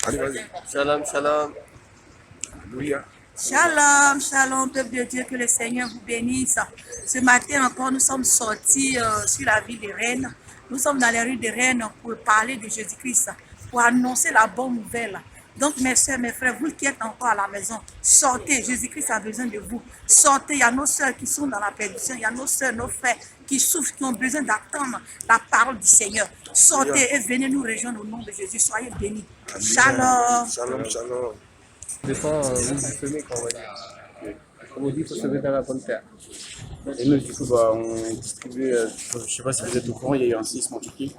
Allez, vas-y. Shalom, shalom. Alléluia. Shalom, shalom, peuple de Dieu, que le Seigneur vous bénisse. Ce matin encore, nous sommes sortis sur la ville de Rennes. Nous sommes dans les rues de Rennes pour parler de Jésus-Christ, pour annoncer la bonne nouvelle. Donc, mes soeurs, mes frères, vous qui êtes encore à la maison, sortez. Jésus-Christ a besoin de vous. Sortez. Il y a nos soeurs qui sont dans la perdition. Il y a nos soeurs, nos frères qui souffrent, qui ont besoin d'attendre la parole du Seigneur. Sortez et venez nous rejoindre au nom de Jésus. Soyez bénis. Shalom. Shalom, shalom. Des fois, vous semez quand on va dire. On vous dit qu'il faut semer dans la bonne terre. Et nous, du coup, on distribue, je ne sais pas si vous êtes au courant, il y a eu un séisme en Turquie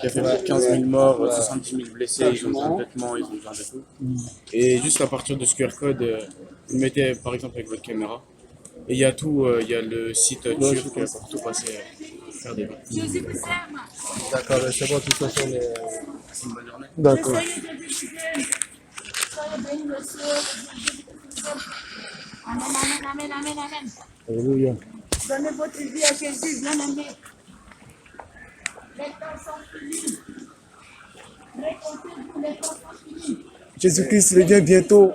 qui a fait plus de 15 000 morts, 70 000 blessés, ils ont besoin de vêtements, ils ont besoin de tout. Et juste à partir de ce QR code, vous le mettez par exemple avec votre caméra. Et il y a tout, il y a le site turc pour tout passer, faire des dons. D'accord, c'est bon, de toute façon, c'est une bonne journée. D'accord. Amen, amen, amen, amen. Alléluia. Donnez votre vie à Jésus, bien-aimé. Les temps sont finis. Réconciliez-vous, les temps sont finis. Jésus-Christ revient bientôt.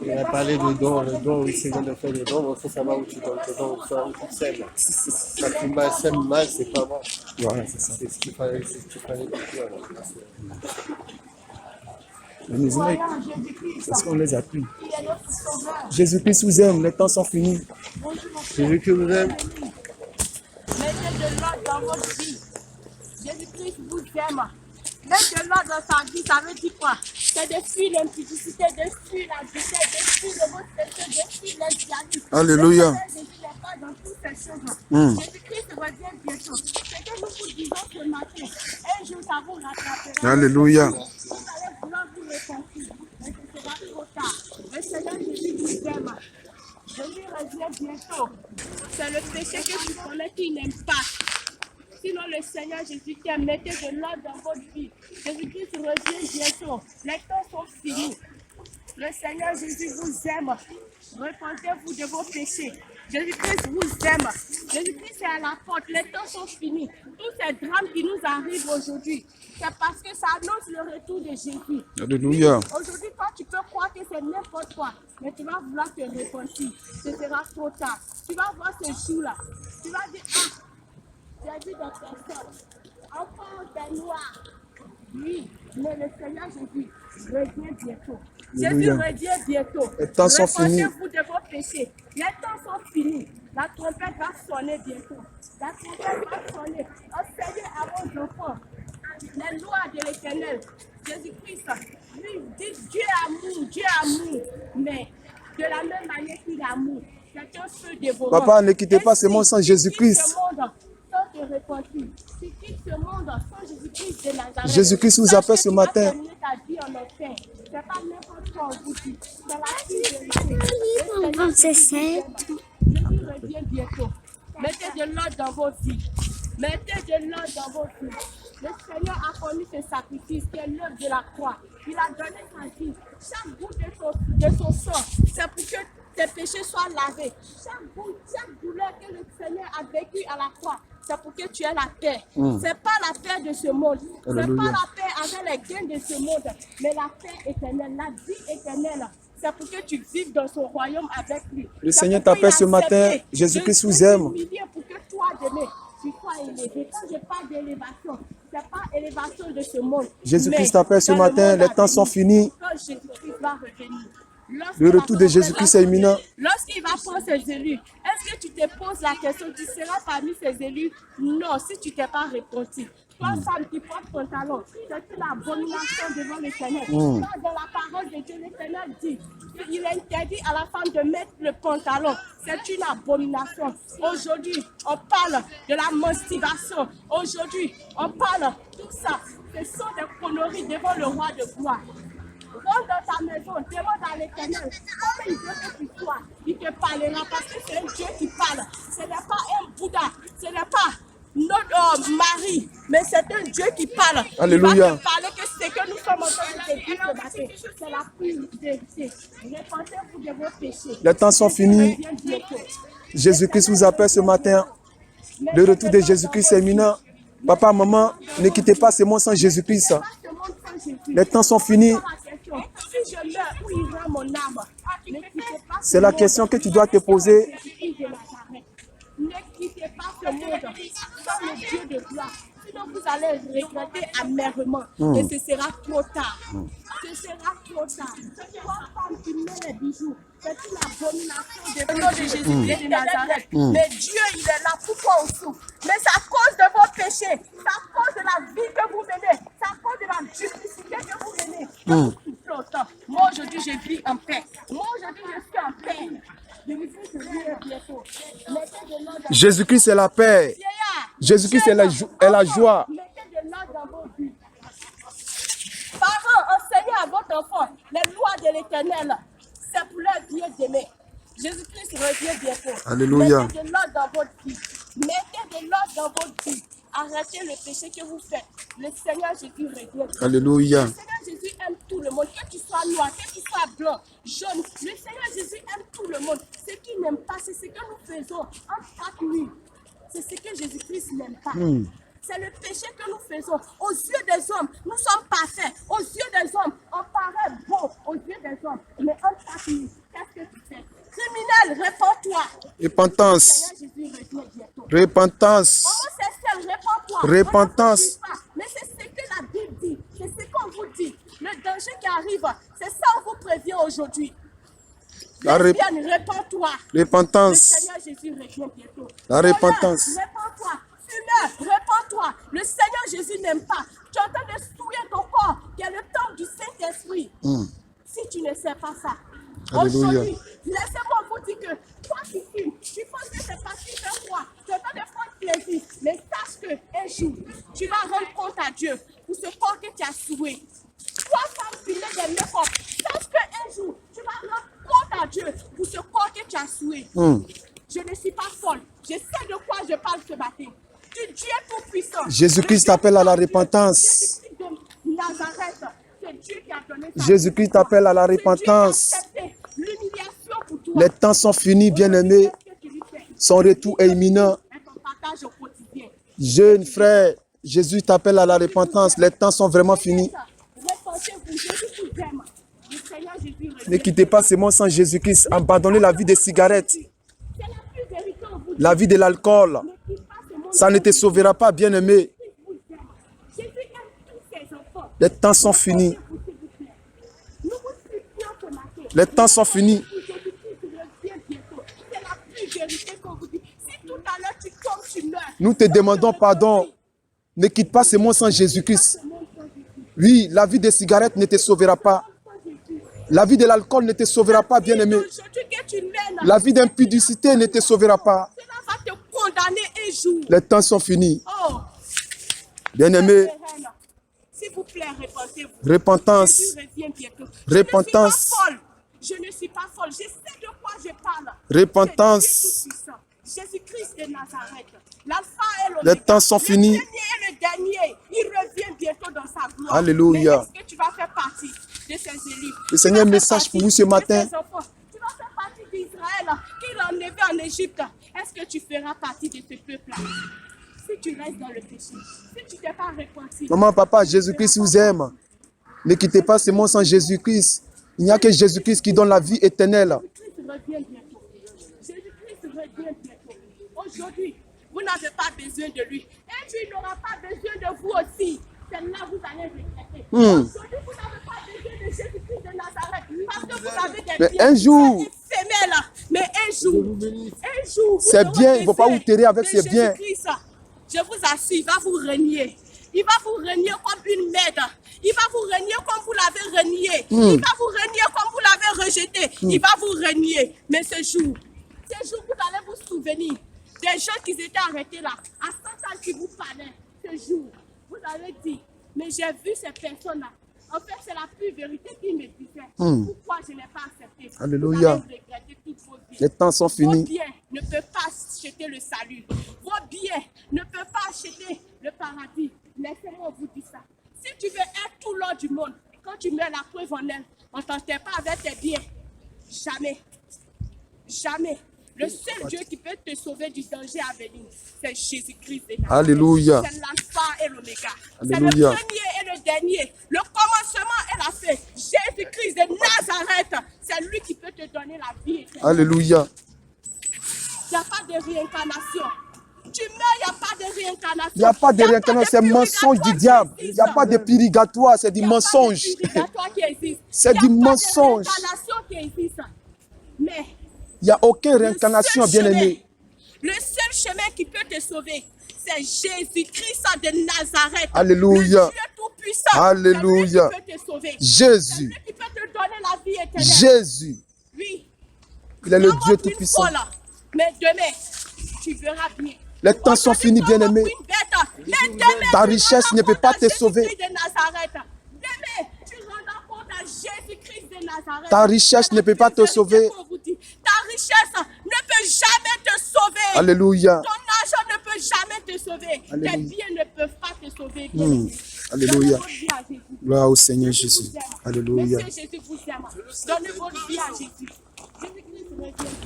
Il a parlé de dons, le don, oui, c'est bien de faire le don, il faut savoir où tu donnes tes dons, où tu sèmes. Quand tu sèmes mal, c'est pas bon. Voilà, c'est ça. C'est ce qu'il fallait dire. Croyant en Jésus-Christ, Est-ce qu'on les appuie? il est notre sauveur. Jésus-Christ vous aime, les temps sont finis. Bonjour, mon frère. Jésus-Christ vous aime. Mettez de l'ordre dans votre vie. Jésus-Christ vous aime. Mettre de l'ordre dans sa vie, ça veut dire quoi? C'est de fuir l'impudicité, de fuir la vitesse, de fuir le mot de Dieu, de fuir l'individualisme. Alléluia. Le Seigneur Jésus n'est pas dans toutes ces choses. Jésus-Christ revient bientôt. C'est que nous vous disons ce matin. Un jour, ça vous rattrapera. Alléluia. Vous allez vouloir vous repentir, mais ce sera trop tard. Le Seigneur Jésus vous aime. Jésus revient bientôt. C'est le péché que tu connais qu'il n'aime pas. Sinon, le Seigneur Jésus t'aime. Mettez de l'ordre dans votre vie. Jésus-Christ revient bientôt. Les temps sont finis. Le Seigneur Jésus vous aime. Repentez-vous de vos péchés. Jésus-Christ vous aime. Jésus-Christ est à la porte. Les temps sont finis. Tous ces drames qui nous arrivent aujourd'hui, c'est parce que ça annonce le retour de Jésus. Alléluia. Aujourd'hui, toi, tu peux croire que c'est n'importe quoi, mais tu vas vouloir te repentir. Ce sera trop tard. Tu vas voir ce jour-là. Tu vas dire, ah, j'ai vu des personnes, enfants des noirs. Oui, mais le Seigneur Jésus revient bientôt. Jésus Alléluia. revient bientôt. Les temps sont finis. Repentez-vous de vos péchés. Les temps sont finis. La trompette va sonner bientôt. La trompette va sonner. Enseignez à vos enfants les lois de l'Éternel. Jésus-Christ, lui dit Dieu amour, mais de la même manière qu'il est amour, c'est un feu dévorant. Papa, ne quittez pas ce monde sans Jésus-Christ. Sans te repentir. Tu quittes ce monde sans Jésus-Christ de Nazareth. Jésus-Christ vous appelle ce matin. C'est pas n'importe quoi on vous dit. C'est la C'est ça. Jésus revient bientôt. Mettez de l'ordre dans vos vies. Mettez de l'ordre dans vos vies. Le Seigneur a commis ce sacrifice qui est l'œuvre de la croix. Il a donné sa vie. Chaque goutte de son sang, c'est pour que tes péchés soient lavés. Chaque goutte, chaque douleur que le Seigneur a vécue à la croix, c'est pour que tu aies la paix. C'est pas la paix de ce monde. C'est Alléluia. pas la paix avec les gains de ce monde, mais la paix éternelle, la vie éternelle. C'est pour que tu vives dans son royaume avec lui. Le C'est Seigneur pourquoi il t'appelle a ce matin. accepté Jésus-Christ de vous aime. s'humilier pour que toi, demain, tu sois élevé. Quand je parle d'élévation, c'est pas élévation de ce monde. Jésus-Christ mais t'appelle ce dans le matin. monde Les à temps sont venir. finis. Quand Jésus-Christ va revenir. Lorsque Le la retour de trompette Jésus-Christ va est imminent. sonner, lorsqu'il va prendre ses élus, est-ce que tu te poses la question, tu seras parmi ces élus? Non, si tu t'es pas repenti. Toi, femme qui porte pantalon, c'est une abomination devant l'Éternel. Dans la parole de Dieu, l'Éternel dit qu'il interdit à la femme de mettre le pantalon. C'est une abomination. Aujourd'hui, on parle de la masturbation. Aujourd'hui, on parle de tout ça. Ce sont des conneries devant le roi de gloire. Rentre dans ta maison, demande à l'Éternel comment il veut que tu sois. Il te parlera parce que c'est un Dieu qui parle. Ce n'est pas un Bouddha, ce n'est pas notre mari, mais c'est un Dieu qui parle. Alléluia. Il va te parler que ce que nous sommes en train de te dire ce matin, c'est la pureté. Repentez-vous de vos péchés. Les temps sont finis. Jésus-Christ vous appelle ce matin. Le retour de Jésus-Christ est imminent. Papa, maman, ne quittez pas ce monde sans Jésus-Christ. Ce monde sans Jésus. Les temps sont finis. Si je meurs, où ira mon âme? Ne quittez pas C'est la question que tu dois te poser. Ne quittez pas ce monde sans le Dieu de gloire. Sinon, vous allez regretter amèrement. Et ce sera trop tard. Ce sera trop tard. Trois femmes qui mettent les bijoux, c'est une abomination de nom de Jésus-Christ de Nazareth. Mais Dieu, il est là. Pourquoi on souffre? Mais c'est à cause de vos péchés. C'est à cause de la vie que vous menez. C'est à cause de la duplicité que vous menez. Que vous souffrez autant. Moi, aujourd'hui, je vis en paix. Moi, aujourd'hui, je suis en paix. Je vous dis que je vis bientôt. Mettez de l'ordre dans Jésus-Christ est la paix. Jésus-Christ est la joie. Mettez de l'ordre dans vos vies. Parents, enseignez à votre enfant les lois de l'Éternel. C'est pour leur bien d'aimer. Jésus-Christ revient bientôt. Alléluia. Mettez de l'ordre dans votre vie. Mettez de l'ordre dans votre vie. Arrêtez le péché que vous faites. Le Seigneur Jésus revient. Alléluia. Le Seigneur Jésus aime tout le monde. Que tu sois noir, que tu sois blanc, jaune. Le Seigneur Jésus aime tout le monde. Ce qu'il n'aime pas, c'est ce que nous faisons en chaque nuit. C'est ce que Jésus-Christ n'aime pas. C'est le péché que nous faisons. Aux yeux des hommes, nous sommes parfaits. Aux yeux des hommes, on paraît beau. Aux yeux des hommes. Mais en chaque nuit, qu'est-ce que tu fais? Criminel, réponds-toi. Repentance. Seigneur Jésus revient bientôt. Repentance. Homosexuel, réponds-toi. Repentance. On ne pas. Mais c'est ce que la Bible dit. C'est ce qu'on vous dit. Le danger qui arrive, c'est ça qu'on vous prévient aujourd'hui. Lesbienne, réponds-toi. Le Repentance. Seigneur Jésus revient bientôt. La repentance. Voleur, réponds-toi. Fumeur, réponds-toi. Le Seigneur Jésus n'aime pas. Tu es en train de souiller ton corps, qui est le temple du Saint-Esprit. Si tu ne sais pas ça, Alléluia. aujourd'hui, laissez-moi vous dire que toi qui fumes, tu penses que c'est facile de toi. Tu es en train de prendre plaisir. Mais sache qu'un jour, tu vas rendre compte à Dieu pour ce corps que tu as souillé. Trois femmes fumaient des make-up. Sache qu'un jour, tu vas rendre compte à Dieu pour ce corps que tu as souillé. Je ne suis pas folle. Je sais de quoi je parle ce matin. Du Dieu tout-puissant. Jésus-Christ t'appelle à la repentance. Jésus-Christ de Nazareth. C'est Dieu qui a donné sa vie. Jésus-Christ t'appelle à la C'est Dieu qui a repentance. accepté l'humiliation pour toi. Les temps sont finis, bien-aimés. Qu'est-ce que tu lui fais? Son retour est imminent. Et ton partage au quotidien. Jeune frère, Jésus t'appelle à la repentance. Les temps sont vraiment finis. Répentez-vous, Jésus vous aime. Le Seigneur Jésus Ne revient. quittez pas ce monde sans Jésus-Christ. Abandonnez la vie des cigarettes, C'est la plus vérité, on vous dit. la vie de l'alcool. Ne quitte pas ce monde. Ça ne te sauvera pas, bien-aimé. Jésus vous aime. Jésus aime tous ses enfants. Les temps sont finis. S'il vous plaît. Nous vous supplions ce matin. Les temps sont finis. Jésus-Christ revient bientôt. C'est la plus vérité qu'on vous dit. Si tout à l'heure tu tombes, tu meurs. Nous te demandons pardon. Ne quitte pas ce monde sans Jésus-Christ. Oui, la vie des cigarettes ne te sauvera pas. La vie de l'alcool ne te sauvera pas, bien-aimé. Aujourd'hui que tu mènes, La vie d'impudicité ne te sauvera pas. cela va te condamner un jour. Les temps sont finis. Oh, Bien-aimé, reine, s'il vous plaît, répentez-vous. repentance. Jésus revient bientôt. Repentance. Je ne suis pas folle. Je sais de quoi je parle. Repentance. C'est Dieu tout-puissant. Jésus-Christ de Nazareth. L'alpha et l'oméga. Les temps sont finis. Le premier et le dernier. Il revient bientôt dans sa gloire. Alléluia. Mais est-ce que tu vas faire partie de ces élus? Le Seigneur, Tu vas message faire pour vous partie ce matin. de ses enfants. Tu vas faire partie d'Israël qu'il a enlevé en Égypte. Est-ce que tu feras partie de ce peuple-là? Si tu restes dans le péché, si tu t'es pas repenti, Maman, papa, Jésus-Christ vous aime. Ne quittez pas ce monde sans Jésus-Christ. Il n'y a que Jésus-Christ qui donne la vie éternelle. Jésus-Christ revient bientôt. Jésus-Christ revient bientôt. Aujourd'hui, vous n'avez pas besoin de lui. Et puis, il n'aura pas besoin de vous aussi. C'est là que vous allez regretter. Aujourd'hui, vous n'avez pas besoin de Jésus-Christ de Nazareth. Parce que vous avez des Mais biens un jour, éphémères. Mais un jour, c'est vous bien, aurez il ne faut pas besoin vous terrer avec de ses biens. Jésus-Christ. Je vous assure, il va vous renier. Il va vous renier comme une merde. Il va vous renier comme vous l'avez renié. Il va vous renier comme vous l'avez rejeté. Il va vous renier. Mais ce jour, vous allez vous souvenir des gens qui étaient arrêtés là, à 100 ans qui vous parlaient. Ce jour, vous allez dire, mais j'ai vu ces personnes-là. En fait, c'est la plus vérité qui me disait. Pourquoi je n'ai pas accepté? Alléluia. Vous allez regretter toutes vos vies. Les temps sont Vos finis. biens ne peuvent pas acheter le salut. Vos biens ne peuvent pas acheter le paradis. Laissez-moi vous dire ça. Si tu veux être tout l'or du monde, quand tu mets la preuve en elle, on ne t'enterre pas avec tes biens. Jamais. Jamais. Le seul Dieu qui peut te sauver du danger à venir, c'est Jésus-Christ de Nazareth. Alléluia. C'est l'alpha et l'oméga. C'est le Alléluia. premier et le dernier. Le commencement lui qui peut te donner la vie éternelle. Alléluia. Il n'y a pas de réincarnation. Tu meurs, il n'y a pas de réincarnation. Il n'y a pas de réincarnation, c'est un mensonge du diable. Il n'y a pas de purgatoire, c'est du mensonge. C'est du mensonge. Qui existe. Mais Il n'y a aucune réincarnation, bien-aimé. le seul chemin qui peut te sauver, c'est Jésus-Christ de Nazareth. Alléluia. Le Dieu tout-puissant. Alléluia. C'est lui qui peut te sauver. Jésus. C'est lui qui peut te donner la vie éternelle. Jésus. Oui. Il est le Nous Dieu avons tout-puissant. une folle, mais demain, tu verras bien. Les temps sont finis, bien-aimé. Ta richesse ne peut pas te sauver. Ta richesse ne peut pas te sauver. Ta richesse ne peut jamais te sauver. Alléluia. Ton argent ne peut jamais te sauver. Alléluia. Tes biens ne peuvent pas te sauver. Alléluia. Donnez votre vie à Jésus. Gloire au Seigneur Jésus Jésus. vous aime. Alléluia. Monsieur Jésus vous aime. Donnez votre vie à Jésus. Jésus-Christ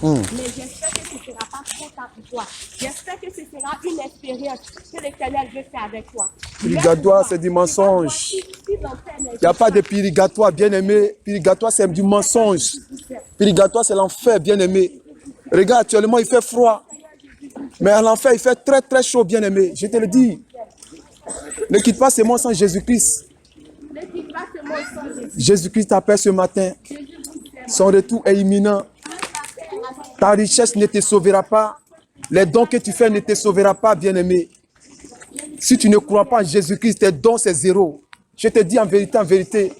revient. Mais j'espère que ce ne sera pas trop tard pour toi. J'espère que ce sera une expérience que l'Éternel veut faire avec toi. Purgatoire, c'est du mensonge. Il n'y a pas de purgatoire, bien-aimé. Purgatoire, c'est du mensonge. Purgatoire, c'est l'enfer, bien-aimé. Regarde, actuellement, il fait froid. Mais à l'enfer, il fait très, très chaud, bien-aimé. Je te le dis. Ne quitte pas ce monde sans Jésus-Christ. Jésus-Christ t'appelle ce matin. Son retour est imminent. Ta richesse ne te sauvera pas. Les dons que tu fais ne te sauvera pas, bien-aimé. Si tu ne crois pas en Jésus-Christ, tes dons, c'est zéro. Je te dis en vérité,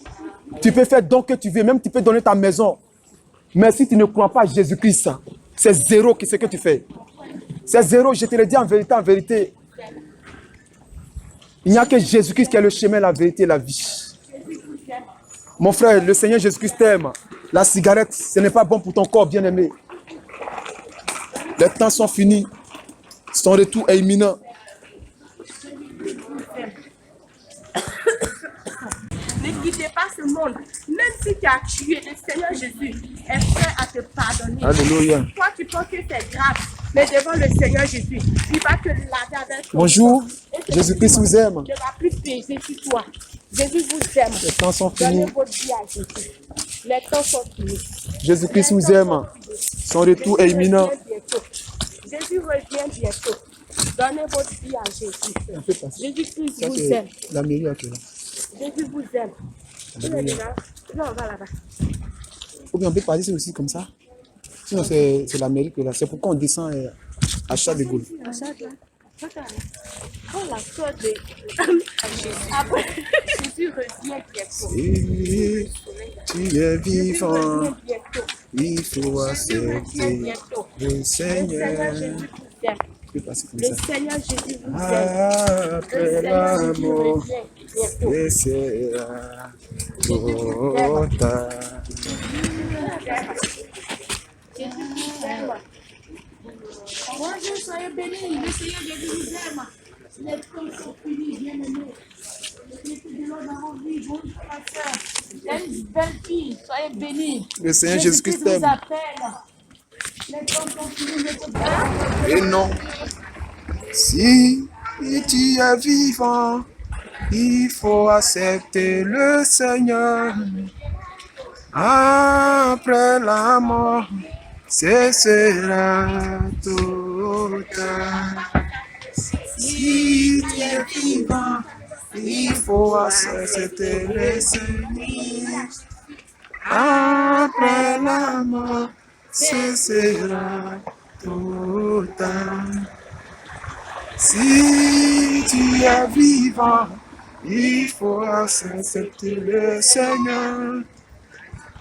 tu peux faire don que tu veux, même tu peux donner ta maison. Mais si tu ne crois pas en Jésus-Christ, c'est zéro ce que tu fais. C'est zéro, je te le dis en vérité. Il n'y a que Jésus-Christ qui est le chemin, la vérité et la vie. Mon frère, le Seigneur Jésus-Christ t'aime. La cigarette, ce n'est pas bon pour ton corps, bien-aimé. Les temps sont finis. Son retour est imminent. Ne quittez pas ce monde. Même si tu as tué, le Seigneur Jésus est prêt à te pardonner. Alléluia. Toi, tu penses que c'est grave. Mais devant le Seigneur Jésus, il va te laver avec son Bonjour. sang. Et Jésus-Christ vous aime. ne va plus peser sur toi. Jésus vous aime. Les temps sont finis. Donnez votre vie à Jésus. Les temps sont finis. Jésus-Christ vous aime. Son retour est imminent. Jésus revient bientôt. Donnez votre vie à Jésus. Jésus-Christ vous aime. La mairie là. Jésus vous aime. Non, on va là-bas. Ou bien on peut parler aussi comme ça. Sinon c'est la mairie que là. C'est pourquoi on descend à Charles de Gaulle. Oh, la soeur de... Après, Jésus revient bientôt. Si tu es vivant, il faut accepter le Le Seigneur Seigneur. Jésus vous aime. Je peux passer comme Le ça. Seigneur Jésus vous aime. Après Le Seigneur Jésus l'amour, revient bientôt. et sera trop tard. Jésus vous aime. Bonjour, soyez bénis. Le Seigneur Jésus vous aime. Les temps sont finis, bien-aimés. De l'eau dans vos vies, bonjour, ma soeur. Une belle fille, soyez bénis. Le Seigneur Jésus-Christ vous t'aime. appelle. Les temps sont finis, ne te pas. Et non. Si tu es vivant, il faut accepter le Seigneur. Après la mort, ce sera tout tard. Si tu es vivant, il faut accepter le Seigneur. Après la mort, ce sera tout tard. Si tu es vivant, il faut accepter le Seigneur.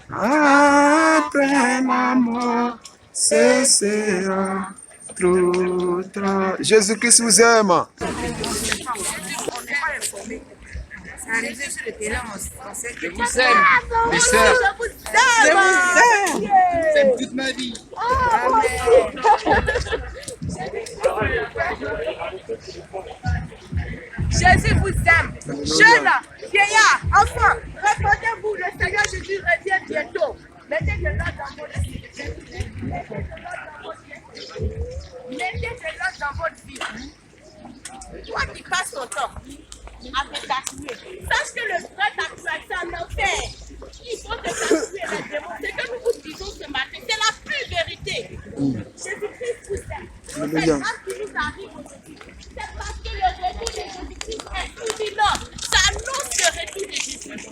Après la mort, ce sera trop tard. Jésus-Christ vous aime. Je vous aime, mes sœurs. Je vous aime. J'aime toute ma vie. Jésus vous aime. Jeunes, vieillards, enfants, répondez-vous, le Seigneur Jésus revient bientôt. Mettez de l'ordre dans votre vie. Mettez de l'ordre dans votre vie. Toi qui passes ton temps avec ta tuer, sache que le vrai tatouage, c'est en enfer. Il faut te tatouer les démons. C'est que nous vous disons. Alléluia. qui nous arrive aujourd'hui, c'est parce que le retour de Jésus-Christ est imminent. Ça annonce le retour de Jésus-Christ.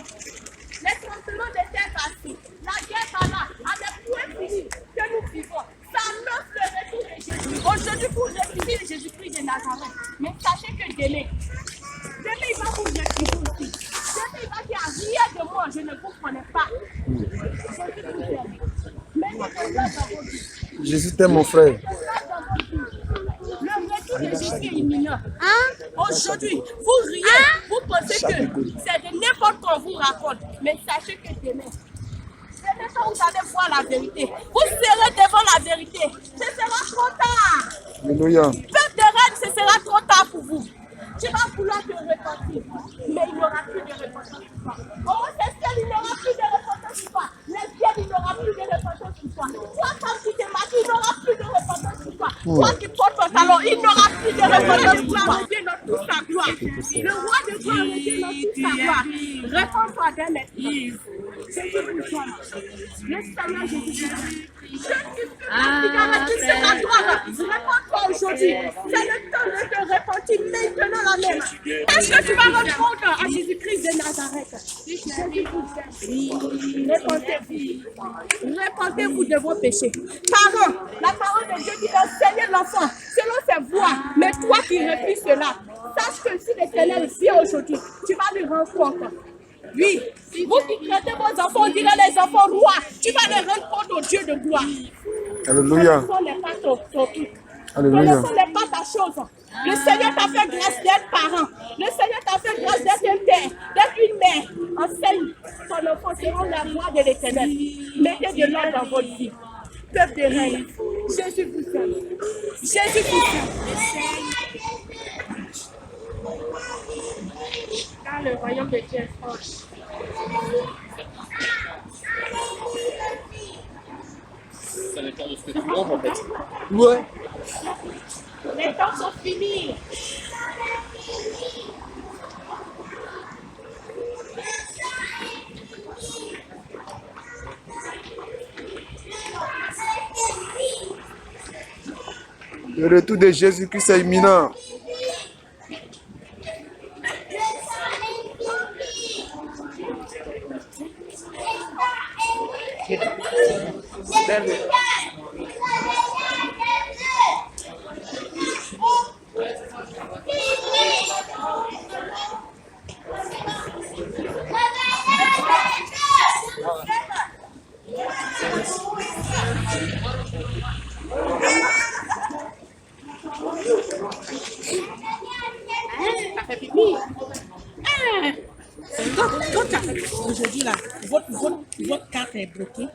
Les tremblements de terre passés, la guerre par là, à des points finis que nous vivons, ça annonce le retour de Jésus. Aujourd'hui, vous recevez Jésus-Christ de Nazareth. Mais sachez que demain, il va vous rectifier aussi. Demain, il va dire rien de moi, je ne vous connais pas. Jésus vous aime. Mais il est là dans vos vies. Jésus t'aime, mon frère. Le retour de Jésus est imminent. Aujourd'hui, vous riez, vous pensez que c'est de n'importe quoi on vous raconte. Mais sachez que demain, quand vous allez voir la vérité, vous serez devant la vérité. Ce sera trop tard. Alléluia. Peuple de reine, ce sera trop tard pour vous. Tu vas vouloir te repentir, mais il n'y aura plus de repentance pour toi. Homosexuel, il n'y aura plus de repentance pour toi. Lesbienne, il n'y aura plus de repentance pour toi. Toi, femme qui te maquille, il n'y aura plus de repentance pour toi. Toi qui portes ton talon, il n'y aura plus de repentance pour toi. Dieu dans toute sa gloire. Le roi de gloire revient dans toute sa gloire. Réponds-toi d'un esprit. Jésus vous aime. Le Seigneur Jésus. Je suis la gloire. Réponds-toi aujourd'hui. C'est le temps de te repentir maintenant la même. Est-ce que tu vas répondre à Jésus-Christ de Nazareth? Jésus vous aime. Répentez-vous. Répentez-vous de vos péchés. Parents, la parole de Dieu dit d'enseigner l'enfant selon ses voies. Mais toi qui refuses cela, sache que si l'Éternel vient aujourd'hui, tu vas lui rendre compte. Oui, vous qui traitez vos enfants, on dirait les enfants rois. Tu vas les rendre compte au Dieu de gloire. Alléluia. Ce n'est pas ton truc. Alléluia. Ce n'est pas ta chose. Le Seigneur t'a fait grâce d'être parent. Le Seigneur t'a fait grâce d'être un père, d'être une mère. Enseigne ton enfant selon la voie de l'Éternel. Mettez de l'ordre dans votre vie. Peuple de reine, Jésus vous aime. Jésus vous aime. Car le royaume de Dieu est proche. C'est le temps de ce que tu manges en fait. Ouais. Les temps sont finis. Le retour de Jésus-Christ est imminent. Aujourd'hui, là, votre carte est bloquée.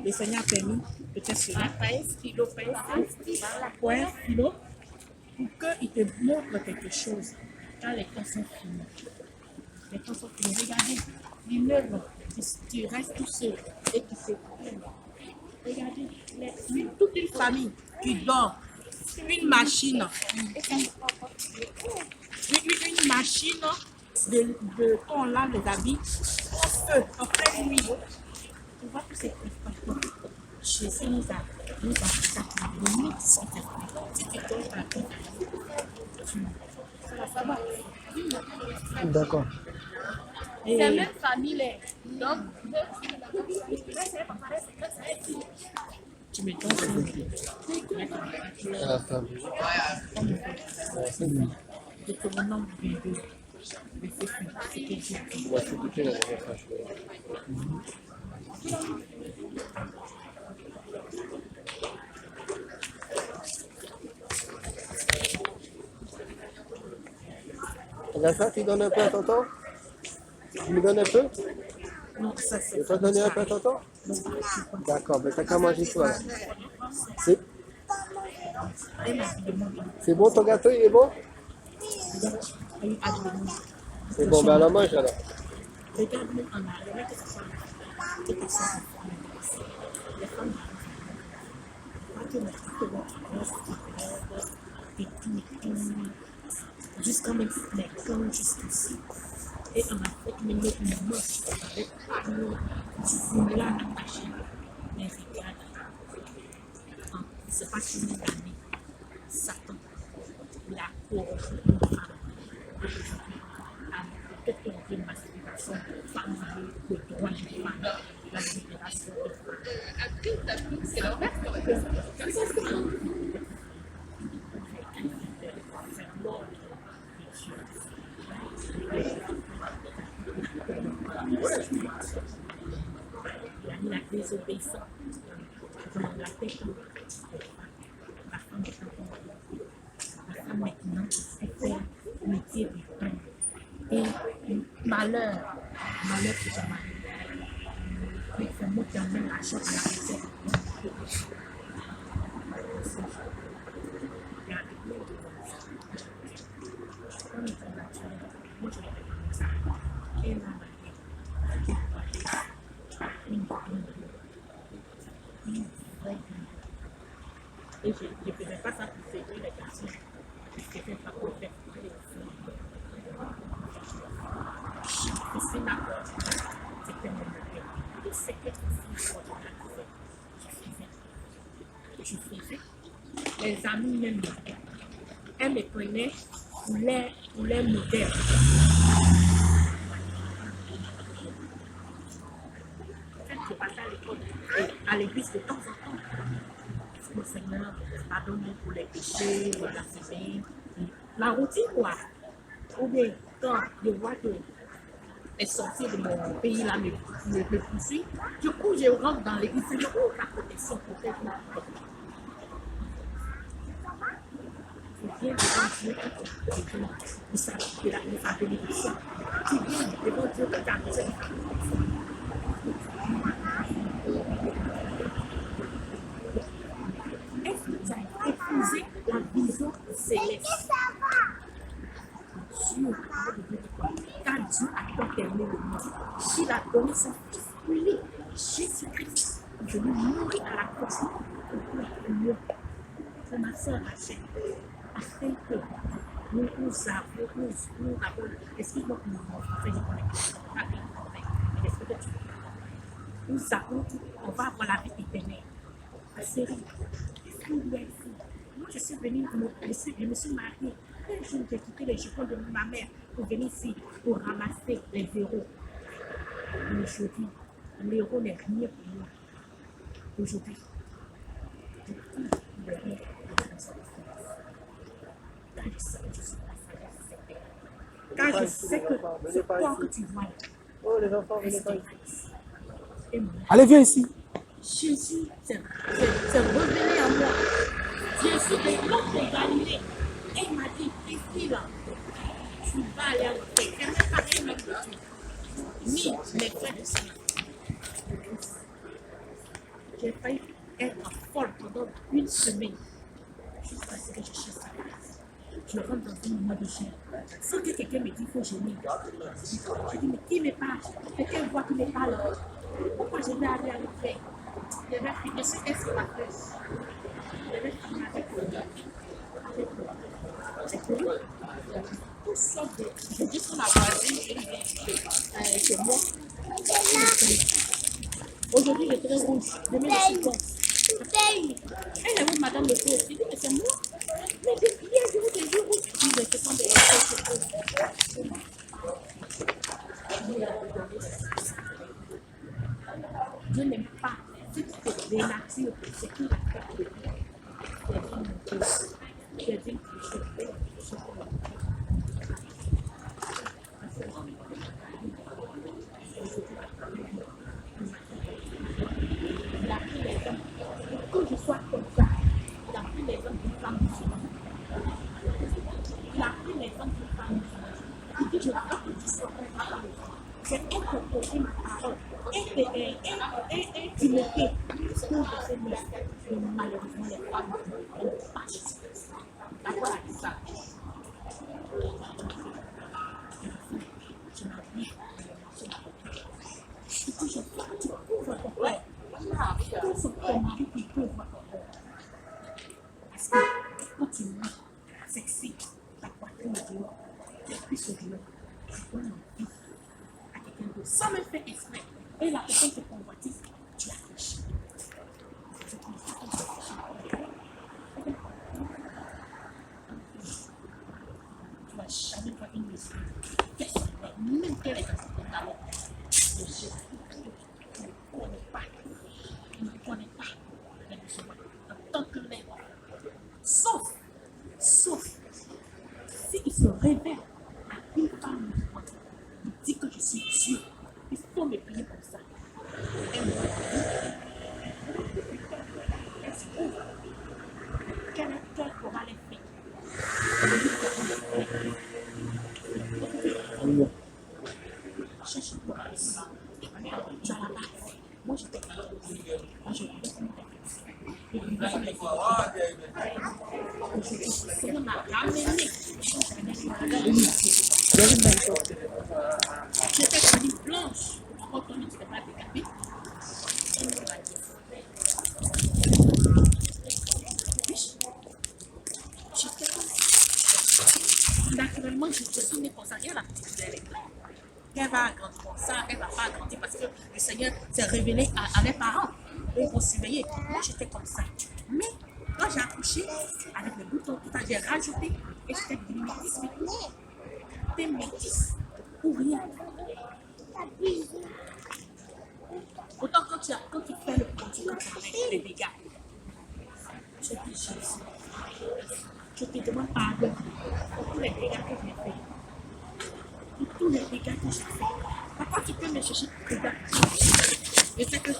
Le Seigneur a permis, peut-être cela. Pas un stylo, pour qu'il te montre quelque chose. Quand les temps sont finis. Les temps sont finis. Regardez, l'immeuble, tu restes tout seul et tu t'écroules. Regardez, toute une famille qui dort. Une machine. Une machine de ton là, les habits, en feu, en pleine nuit. Tu vois tous ces préoccupations. Jésus nous a donné son esprit. Si tu tombes à la tête, ça va. D'accord. C'est la même famille. Donc, tu me donnes À la fin. Deutéronome 22, verset 5. C'est que Dieu dit. On va s'écouter la dernière fois. Agatha, tu donnes un peu à tonton? Tu me donnes un peu? Non, ça Tu c'est peux donner un peu à tonton? D'accord, mais t'as qu'à manger toi là. C'est bon ton gâteau, il est bon? C'est bon, ben alors mange alors. Regarde même en arrière, que ce soit que ce soit les femmes jusqu'à même les camps jusqu'ici. Et en Afrique, même notre maman, avec panneau du foulard attaché. Mais regarde, c'est pas fini l'année. Satan, il a corrompu une femme. Peut-être qu'il y a une masturbation familiale, le droit des femmes, la libération des femmes. C'est l'inverse. C'est l'ordre de Dieu. Il a mis la désobéissance dans la tête de la femme est encore. La femme maintenant, elle fait le métier du temps. Et malheur que j'ai mal. Mais c'est moi qui emmène l'argent à la recette. Et je ne faisais pas ça pour séduire les garçons. Je faisais ça pour faire les filles. C'est ma porte. C'était mon appel. Et c'est que je faisais. Les amis m'aimaient. Elles me prenaient pour les modèles. Je passais à l'école, à l'église de temps en temps. Le Seigneur pardonne pour les péchés, les blasphémies. La routine, quoi. Ou bien, quand je vois que les sorties de mon pays là me poursuivent, du coup, je rentre dans l'église. Je ouvre la protection pour faire la protection. Tu viens devant Dieu pour sa bénédiction. Tu viens devant Dieu pour ta besoin. Est-ce que tu as épousé la vision céleste? Dieu, car Dieu a tant aimé le monde, qu'il a donné son Fils unique, Jésus-Christ, venu mourir à la croix pour nous. C'est ma soeur Rachel, afin que nous avons, excuse-moi pour mon français, je connais qu'est-ce que tu veux? Nous avons, on va avoir la vie éternelle. Ma série, moi je suis venue, je me suis mariée. Un jour, j'ai quitté les jupons de ma mère pour venir ici, pour ramasser les héros. Aujourd'hui, l'héros n'est rien pour moi. Aujourd'hui, je trouve le rien pour la car je sais que je suis la sagesse. Car je sais que ce corps que tu vois, Oh, les enfants, venez pas ici. Allez, viens ici. Jésus s'est révélé à moi. Jésus de l'autre de Galilée. Et il m'a dit, ici là, tu vas aller en paix. Elle m'a parlé même de Dieu. Ni mes frères de sang. J'ai failli être folle pendant une semaine. Juste parce que je cherche sa place. Je rentre dans un moment de gêne. Sans que quelqu'un me dise qu'il faut gêner. Je dis, mais qui me parle? Quelqu'un voit qui me parle. Pourquoi je vais aller avec elle? Je vais finir, je suis esclave. Je vais finir avec le tout sorte de. Je dis sur la voisine, c'est moi. Aujourd'hui, je suis rouge. Demain, je suis blanche. Elle est où, madame le feu? Je dis, mais c'est moi. Mais depuis hier, je vous ai vu rouge. Je dis, mais ce sont des choses. Je n'aime pas cette dénature, c'est qui la fait de Dieu. J'ai dit que je fais. Il a pris les hommes. Que je sois comme ça, il a pris les hommes d'une femme musulmane. Il a pris les hommes d'une femme musulmane. Il dit, je veux que tu sois comme ça. J'ai incorporé ma parole. Et Timothée, pour que c'est malheureusement les femmes n'ont pas Jésus. D'accord avec ça. Je m'habille. Je dis, tu couvres ton corps. Couvre ton mari qui couvre ton corps. Parce que quand tu marches, sexy, ta poitrine est dehors, tes cuisses sont dehors, tu donnes envie à quelqu'un d'autre sans même faire exprès. Et la personne te convoitise, tu la touches. quel est ton pantalon? Monsieur, il ne connaît pas. Il ne connaît pas les musulmans en tant que mère. Sauf s'il se révèle à une femme musulmane, il dit que je suis Dieu. Il faut me prier comme ça. Elle me dit, elle se ouvre. Quel aura les faits? Cherche pour la ici. Tu as la base. Moi, j'étais là. Moi, je l'ai fait. On m'a ramené. J'étais tenue blanche. Quand on ne s'était pas décapé, on m'a dit. J'étais comme ça. Naturellement, je suis née comme ça. Elle a petite elle est blanche. Elle va grandir comme ça, elle ne va pas grandir parce que le Seigneur s'est révélé à mes parents. Ils vont surveiller. Moi, j'étais comme ça. Mais quand j'ai accouché, avec le bouton, tout ça, j'ai rajouté et j'étais devenue métisse. T'es métisse ou rien. Autant quand tu fais le produit, quand tu fais les dégâts, je dis Jésus, je te demande pardon pour tous les dégâts que j'ai fait. Pour tous les dégâts que j'ai fait. Papa, tu peux me chercher plus tard. Je sais que je